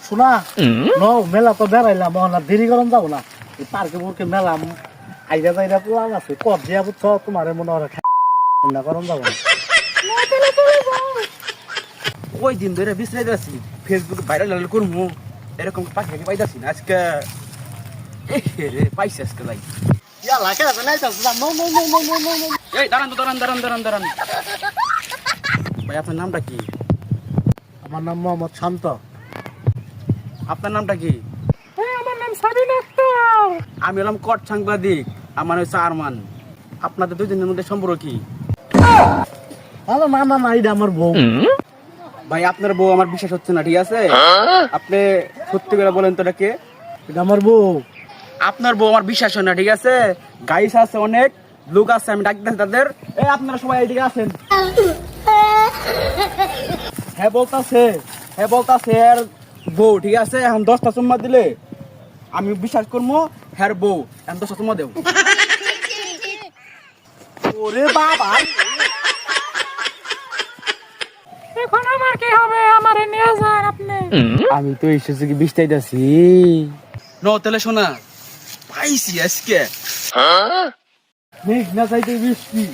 শোনা ন মেলা তো বেড়াইলাম আর দেরি করম যাবো না এই পার্কে বুর্কে মেলাম আইরা যাইরা প্লান আছে কব দিয়া বুঝছ তোমার মনে হয় না করম যাবো না ওই দিন ধরে বিশ্রাই যাচ্ছি ফেসবুকে ভাইরাল করবো এরকম পাখি পাইতাছি না আজকে রে পাইছি আজকে ভাই ইয়ালা কে নাই তো no no no no no no এই দাঁড়ান ভাই আপনার নামটা কি? আমার নাম মোহাম্মদ শান্ত। আপনার নামটা কি? আমার নাম সাবিন আক্তার। আমি হলাম কট সাংবাদিক, আমার হচ্ছে আরমান। আপনাদের দুজনের মধ্যে সম্পর্ক কি? আরে না না না এটা আমার বউ। ভাই আপনার বউ আমার বিশ্বাস হচ্ছে না, ঠিক আছে? আপনি সত্যি করে বলেন তো এটা কে? এটা আমার বউ। আপনার বউ আমার বিশ্বাস হয় না, ঠিক আছে? গাইস আছে অনেক, লোক আছে, আমি ডাক দিতেছি তাদের। এই আপনারা সবাই এদিকে আসেন। হ্যাঁ বলতাছে এর বউ, ঠিক আছে? এখন 10টা চুম্মা দিলে আমি বিশ্বাস করবো হ্যার বউ। এখন 10টা চুম্মা দেও। ওরে বাবা এখন আমার কি হবে? আমারে নিয়ে যান আপনি। আমি তো এই সুযোগে বিস্তাইতাছি। ন তাহলে শোনা, পাইছি আজকে। মেঘ না চাইতে বৃষ্টি।